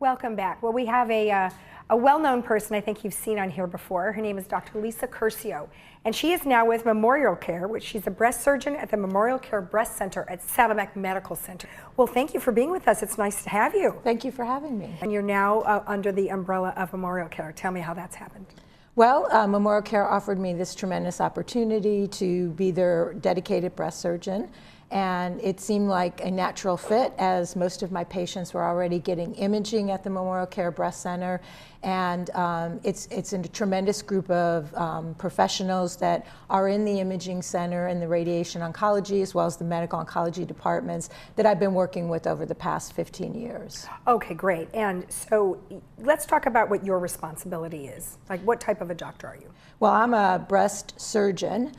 Welcome back. Well, we have a well-known person I think you've seen on here before. Her name is Dr. Lisa Curcio, and she is now with MemorialCare, which she's a breast surgeon at the MemorialCare Breast Center at Saddleback Medical Center. Well, thank you for being with us. It's nice to have you. Thank you for having me. And you're now under the umbrella of MemorialCare. Tell me how that's happened. Well, MemorialCare offered me this tremendous opportunity to be their dedicated breast surgeon, and it seemed like a natural fit as most of my patients were already getting imaging at the MemorialCare Breast Center, and it's a tremendous group of professionals that are in the imaging center and the radiation oncology as well as the medical oncology departments that I've been working with over the past 15 years. Okay, great. And so let's talk about what your responsibility is. Like, what type of a doctor are you? Well, I'm a breast surgeon,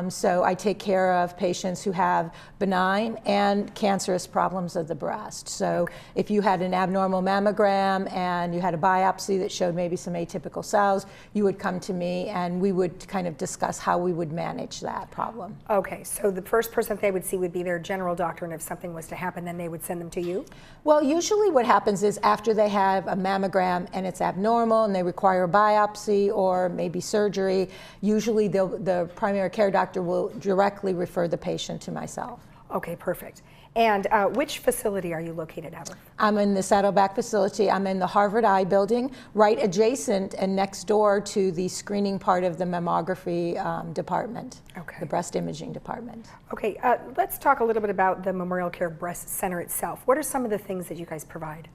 so I take care of patients who have benign and cancerous problems of the breast. So if you had an abnormal mammogram and you had a biopsy that showed maybe some atypical cells, you would come to me and we would kind of discuss how we would manage that problem. Okay, so the first person they would see would be their general doctor, and if something was to happen, then they would send them to you? Well, usually what happens is after they have a mammogram and it's abnormal and they require a biopsy or maybe surgery, usually the primary care doctor will directly refer the patient to myself. Okay, perfect. And which facility are you located at? I'm in the Saddleback facility. I'm in the Harvard Eye building, right adjacent and next door to the screening part of the mammography department, the breast imaging department. Okay, let's talk a little bit about the MemorialCare Breast Center itself. What are some of the things that you guys provide?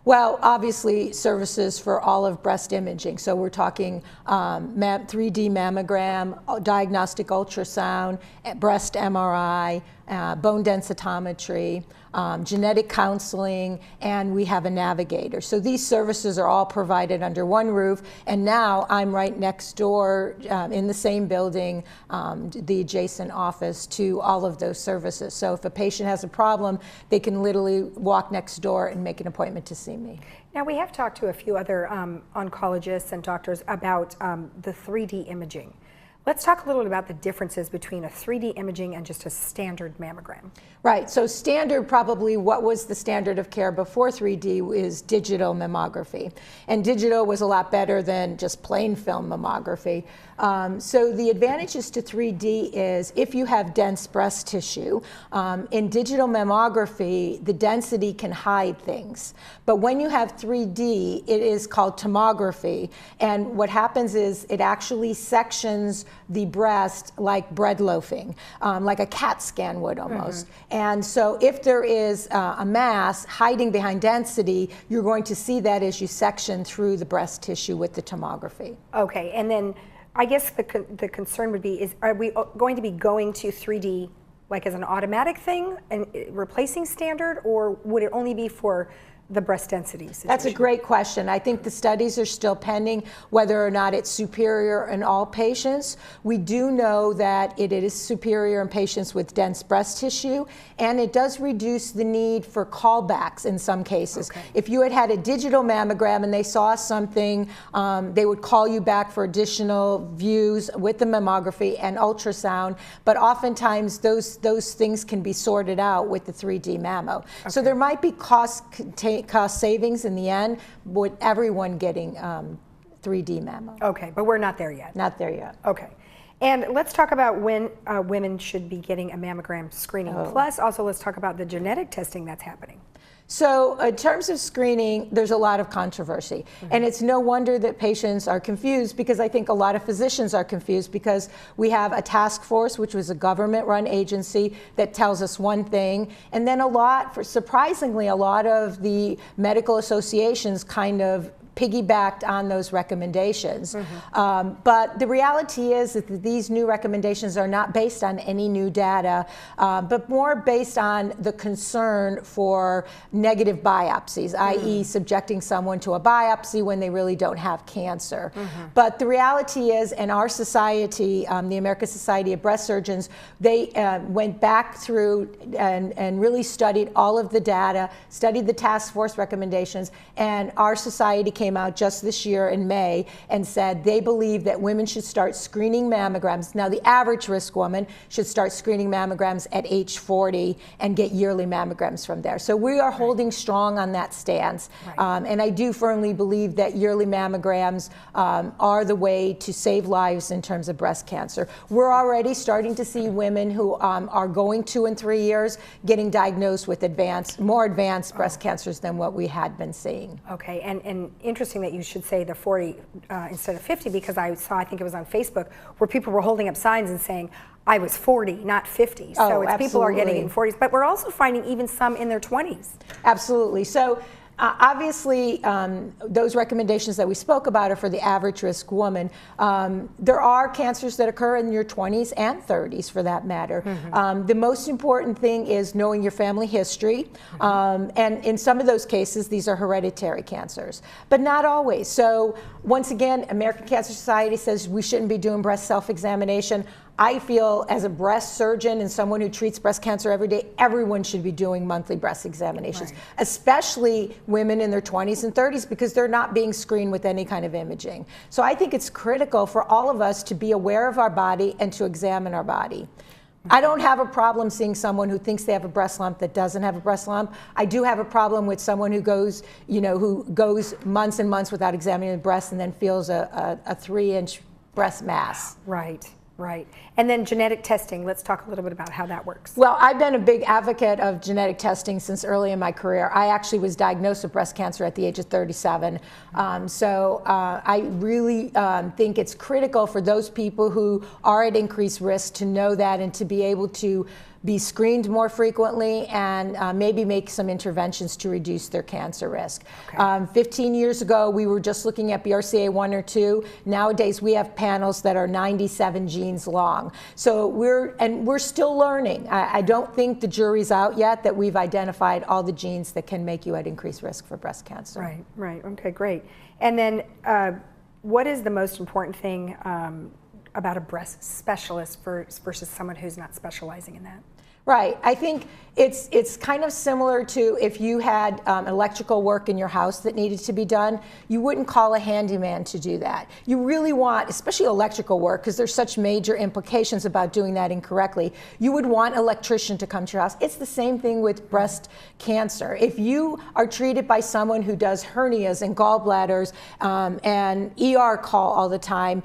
Well, obviously services for all of breast imaging. So we're talking 3D mammogram, diagnostic ultrasound, breast MRI, bone densitometry, genetic counseling, and we have a navigator. So these services are all provided under one roof, and now I'm right next door in the same building, the adjacent office to all of those services. So if a patient has a problem, they can literally walk next door and make an appointment to see me. Now, we have talked to a few other oncologists and doctors about the 3D imaging. Let's talk a little bit about the differences between a 3D imaging and just a standard mammogram. Right, so standard, probably what was the standard of care before 3D is digital mammography. And digital was a lot better than just plain film mammography. So the advantages to 3D is if you have dense breast tissue, in digital mammography, the density can hide things. But when you have 3D, it is called tomography. And what happens is it actually sections the breast like bread loafing, like a CAT scan would almost. And so if there is a mass hiding behind density, you're going to see that as you section through the breast tissue with the tomography. Okay, and then I guess the concern would be, are we going to be going to 3D like as an automatic thing and replacing standard, or would it only be for the breast density situation? That's a great question. I think the studies are still pending whether or not it's superior in all patients. We do know that it is superior in patients with dense breast tissue, and it does reduce the need for callbacks in some cases. Okay. If you had a digital mammogram and they saw something, they would call you back for additional views with the mammography and ultrasound, but oftentimes those things can be sorted out with the 3D mammo. Okay. So there might be cost savings in the end with everyone getting 3D mammo. Okay, but we're not there yet. Not there yet. Okay. And let's talk about when women should be getting a mammogram screening. Plus, also let's talk about the genetic testing that's happening. So in terms of screening, there's a lot of controversy. And it's no wonder that patients are confused, because I think a lot of physicians are confused, because we have a task force, which was a government-run agency, that tells us one thing. And then surprisingly, a lot of the medical associations kind of piggybacked on those recommendations. But the reality is that these new recommendations are not based on any new data, but more based on the concern for negative biopsies, i.e. subjecting someone to a biopsy when they really don't have cancer. But the reality is, in our society, the American Society of Breast Surgeons, they went back through and really studied all of the data, studied the task force recommendations, and our society came out just this year in May and said they believe that women should start screening mammograms. Now, the average risk woman should start screening mammograms at age 40 and get yearly mammograms from there. So we are holding strong on that stance. And I do firmly believe that yearly mammograms are the way to save lives in terms of breast cancer. We're already starting to see women who are going 2 and 3 years getting diagnosed with more advanced breast cancers than what we had been seeing. Okay, and interesting that you should say the 40 instead of 50, because I think it was on Facebook, where people were holding up signs and saying, I was 40, not 50. So it's people are getting it in 40s, but we're also finding even some in their 20s. Absolutely. So obviously, those recommendations that we spoke about are for the average risk woman. There are cancers that occur in your 20s and 30s, for that matter. The most important thing is knowing your family history. And in some of those cases, these are hereditary cancers, but not always. So once again, American Cancer Society says we shouldn't be doing breast self-examination. I feel, as a breast surgeon and someone who treats breast cancer every day, everyone should be doing monthly breast examinations, especially women in their 20s and 30s, because they're not being screened with any kind of imaging. So I think it's critical for all of us to be aware of our body and to examine our body. I don't have a problem seeing someone who thinks they have a breast lump that doesn't have a breast lump. I do have a problem with someone who goes, who goes months and months without examining the breast and then feels a 3-inch breast mass. Right. And then genetic testing, let's talk a little bit about how that works. Well, I've been a big advocate of genetic testing since early in my career. I actually was diagnosed with breast cancer at the age of 37. So I really think it's critical for those people who are at increased risk to know that and to be able to be screened more frequently and maybe make some interventions to reduce their cancer risk. 15 years ago, we were just looking at BRCA1 or 2. Nowadays, we have panels that are 97 genes long. So we're still learning. I don't think the jury's out yet that we've identified all the genes that can make you at increased risk for breast cancer. Right. Okay, great. And then what is the most important thing about a breast specialist versus someone who's not specializing in that? Right. I think it's kind of similar to if you had electrical work in your house that needed to be done, you wouldn't call a handyman to do that. You really want, especially electrical work, because there's such major implications about doing that incorrectly, you would want an electrician to come to your house. It's the same thing with breast cancer. If you are treated by someone who does hernias and gallbladders and ER call all the time,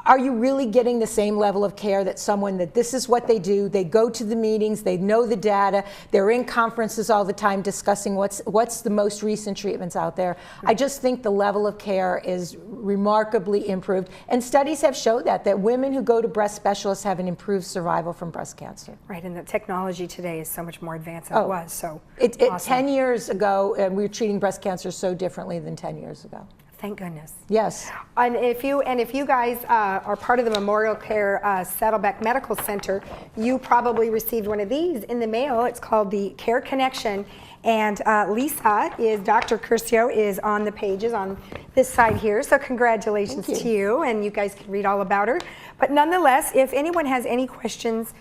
are you really getting the same level of care that someone that this is what they do, they go to the meetings, they know the data, they're in conferences all the time discussing what's the most recent treatments out there. I just think the level of care is remarkably improved. And studies have showed that women who go to breast specialists have an improved survival from breast cancer. Right, and the technology today is so much more advanced than it was. So awesome. 10 years ago, we were treating breast cancer so differently than 10 years ago. Thank goodness. Yes. And if you guys are part of the MemorialCare Saddleback Medical Center, you probably received one of these in the mail. It's called the Care Connection. And Dr. Curcio is on the pages on this side here. So congratulations to you. And you guys can read all about her. But nonetheless, if anyone has any questions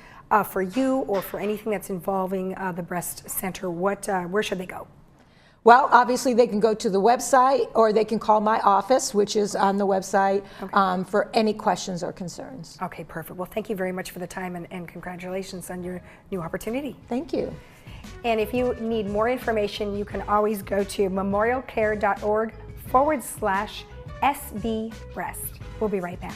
for you or for anything that's involving the breast center, where should they go? Well, obviously they can go to the website or they can call my office, which is on the website, for any questions or concerns. Okay, perfect. Well, thank you very much for the time and congratulations on your new opportunity. Thank you. And if you need more information, you can always go to memorialcare.org/SB breast. We'll be right back.